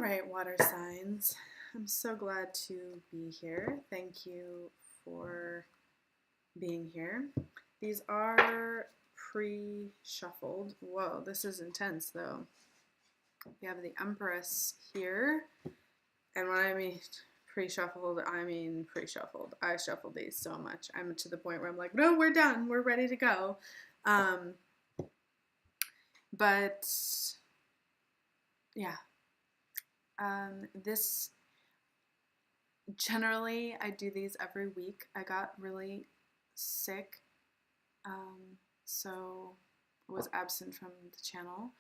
right, water signs. I'm so glad to be here. Thank you for being here. These are pre-shuffled. Whoa, this is intense though. We have the Empress here. And when I mean pre-shuffled, I mean pre-shuffled. I shuffled these so much. I'm to the point where I'm like, no, we're done. We're ready to go. But yeah. This generally I do these every week. I got really sick, so I was absent from the channel,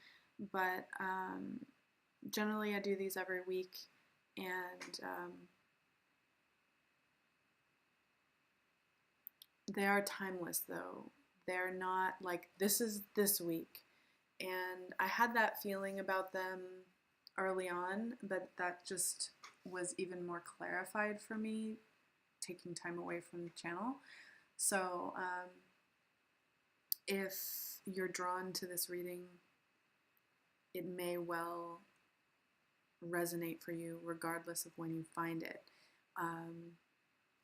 but generally I do these every week, and they are timeless though. They're not like this is this week, and I had that feeling about them early on, but that just was even more clarified for me taking time away from the channel. So if you're drawn to this reading, it may well resonate for you regardless of when you find it.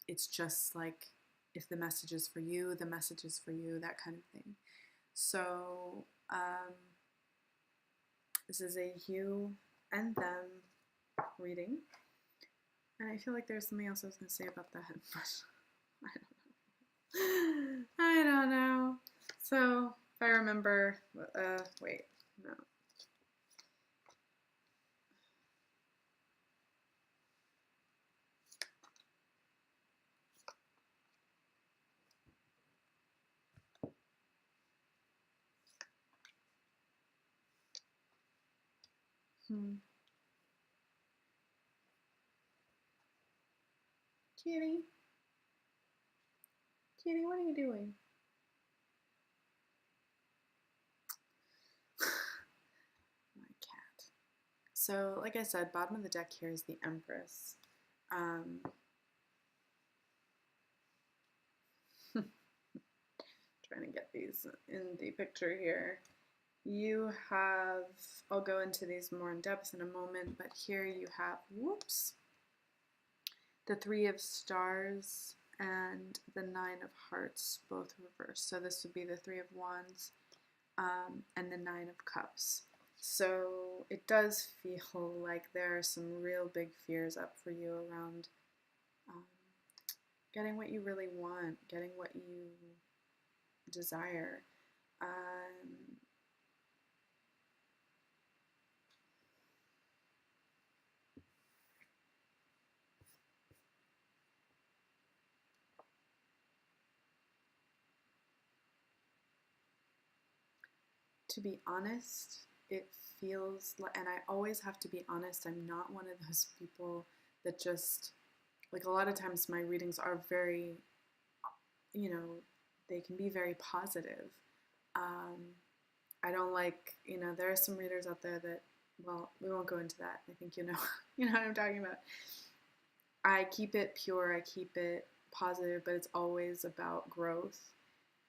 It's just like if the message is for you, the message is for you, that kind of thing. So this is a you and them reading. And I feel like there's something else I was going to say about that, but I don't know. So if I remember, wait, no. Kitty, Kitty, what are you doing? My cat. So, like I said, bottom of the deck here is the Empress. Trying to get these in the picture here. You have, I'll go into these more in depth in a moment, but here you have, whoops, the Three of Stars and the Nine of Hearts, both reversed. So this would be the Three of Wands and the Nine of Cups. So it does feel like there are some real big fears up for you around getting what you really want, getting what you desire. To be honest, it feels like, and I always have to be honest, I'm not one of those people that just, like a lot of times my readings are very, you know, they can be very positive. I don't like, you know, there are some readers out there that, well, we won't go into that. I think you know, you know what I'm talking about. I keep it pure, I keep it positive, but it's always about growth.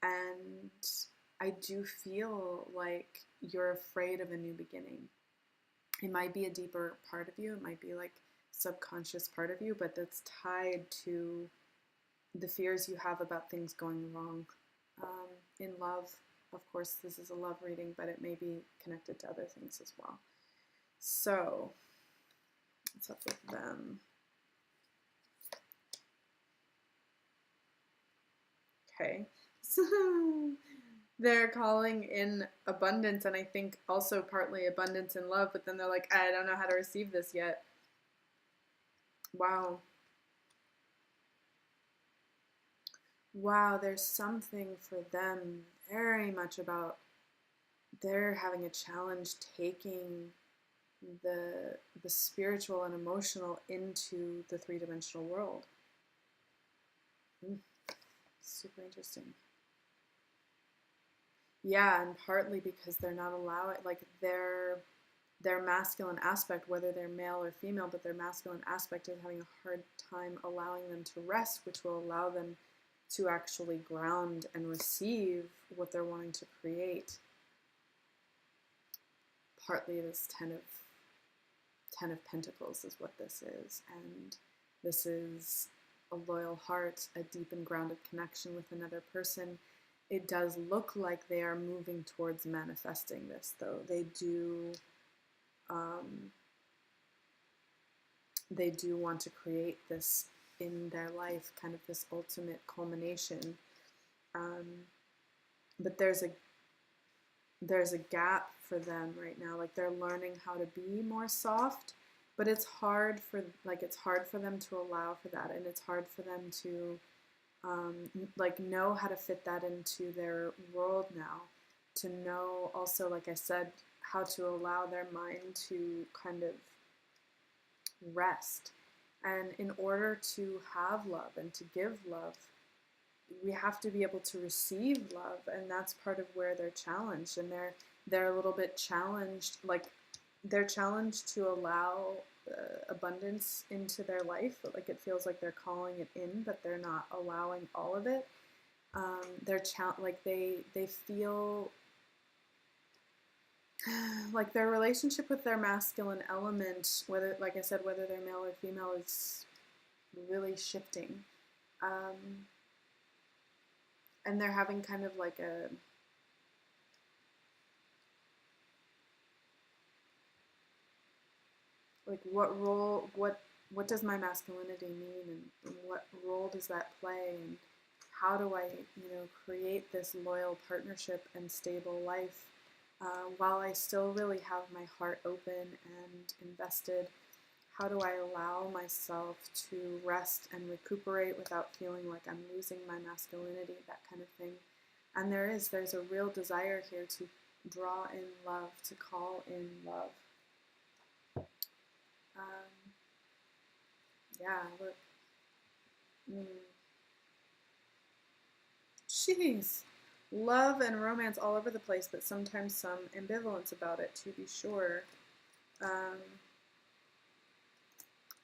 And I do feel like you're afraid of a new beginning. It might be a deeper part of you. It might be like subconscious part of you, but that's tied to the fears you have about things going wrong. In love, of course, this is a love reading, but it may be connected to other things as well. So, what's up with them? Okay. So, they're calling in abundance, and I think also partly abundance in love, but then they're like, I don't know how to receive this yet. Wow. Wow, there's something for them very much about they're having a challenge taking the spiritual and emotional into the three-dimensional world. Super interesting. Yeah, and partly because they're not allowing, like their masculine aspect, whether they're male or female, but their masculine aspect is having a hard time allowing them to rest, which will allow them to actually ground and receive what they're wanting to create. Partly this Ten of Pentacles is what this is. And this is a loyal heart, a deep and grounded connection with another person. It does look like they are moving towards manifesting this, though. They do want to create this in their life, kind of this ultimate culmination. But there's a gap for them right now. Like, they're learning how to be more soft, but it's hard for them to allow for that, and it's hard for them to know how to fit that into their world now. To know also, like I said, how to allow their mind to kind of rest. And in order to have love and to give love, we have to be able to receive love, and that's part of where they're challenged. And they're a little bit challenged, like they're challenged to allow abundance into their life. Like, it feels like they're calling it in, but they're not allowing all of it. They feel like their relationship with their masculine element, whether, like I said, whether they're male or female, is really shifting. And they're having kind of like what does my masculinity mean, and what role does that play, and how do I, create this loyal partnership and stable life while I still really have my heart open and invested? How do I allow myself to rest and recuperate without feeling like I'm losing my masculinity, that kind of thing? And there's a real desire here to draw in love, to call in love. Yeah, look. Jeez. Love and romance all over the place, but sometimes some ambivalence about it, to be sure.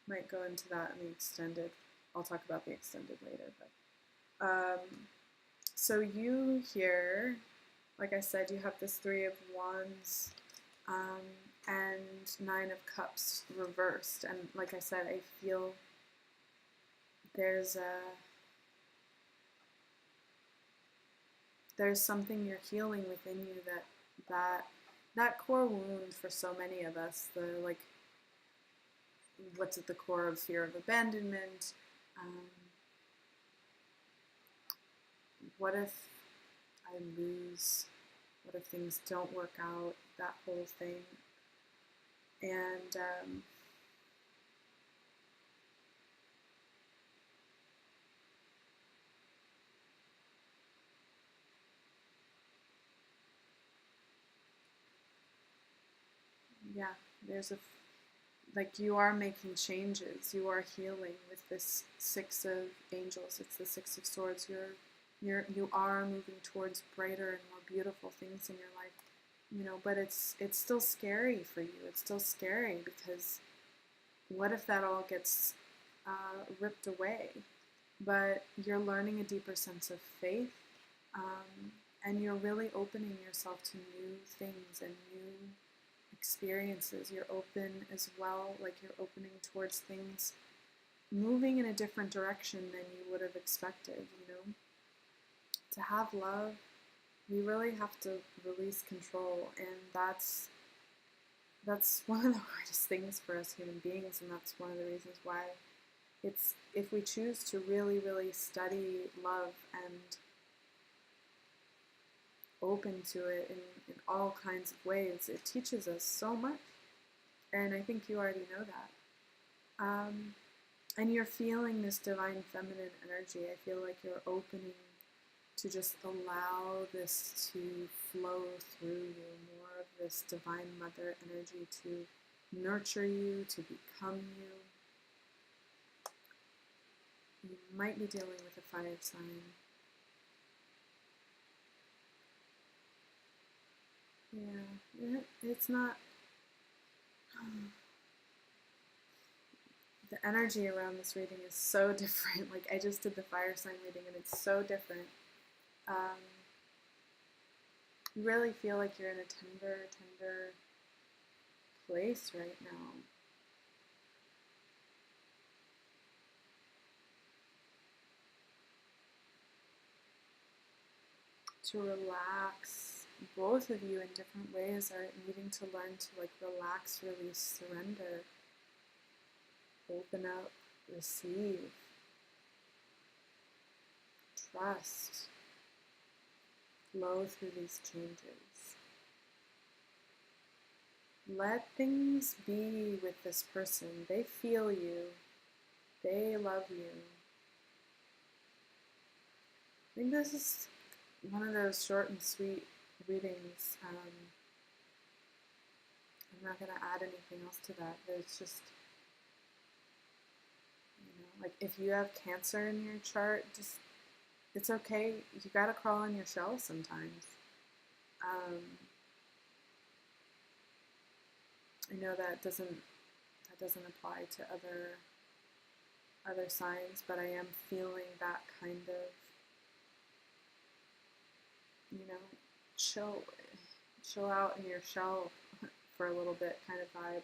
Might go into that in the extended. I'll talk about the extended later. But so you here, like I said, you have this Three of Wands and Nine of Cups reversed. And like I said, I feel there's something you're healing within you, that core wound for so many of us, what's at the core of fear of abandonment. What if I lose? What if things don't work out? That whole thing. And yeah, you are making changes. You are healing with this Six of Angels. It's the Six of Swords. You are moving towards brighter and more beautiful things in your life, but it's still scary for you. It's still scary because what if that all gets ripped away? But you're learning a deeper sense of faith, and you're really opening yourself to new things and new experiences. You're open as well, like you're opening towards things moving in a different direction than you would have expected. To have love, you really have to release control, and that's one of the hardest things for us human beings, and that's one of the reasons why if we choose to really, really study love and open to it in all kinds of ways, it teaches us so much. And I think you already know that. And you're feeling this divine feminine energy. I feel like you're opening to just allow this to flow through you, more of this divine mother energy to nurture you, to become you. You might be dealing with a fire sign. Yeah, it's not... The energy around this reading is so different. Like, I just did the fire sign reading and it's so different. You really feel like you're in a tender place right now. to relax. Both of you in different ways are needing to learn to like relax, release, surrender, open up, receive, trust, flow through these changes. Let things be with this person. They feel you. They love you. I think this is one of those short and sweet readings. I'm not going to add anything else to that. It's just, like if you have Cancer in your chart, just, it's okay. You got to crawl on your shell sometimes. I know that doesn't apply to other signs, but I am feeling that kind of, chill out in your shell for a little bit kind of vibe.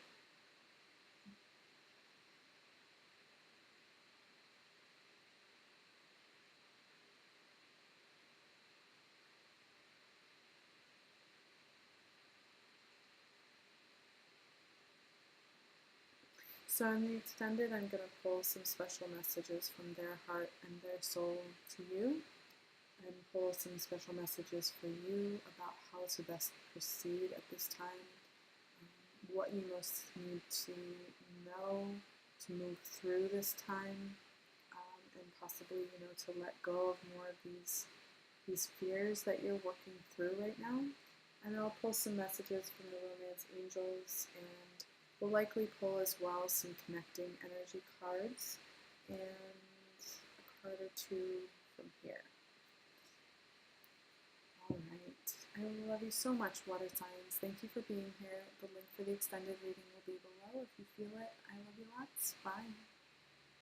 So in the extended, I'm going to pull some special messages from their heart and their soul to you, and pull some special messages for you about how to best proceed at this time, what you most need to know to move through this time, and possibly, to let go of more of these fears that you're working through right now. And I'll pull some messages from the Romance Angels, and we'll likely pull as well some connecting energy cards and a card or two from here. All right. I love you so much, water signs. Thank you for being here. The link for the extended reading will be below if you feel it. I love you lots. Bye.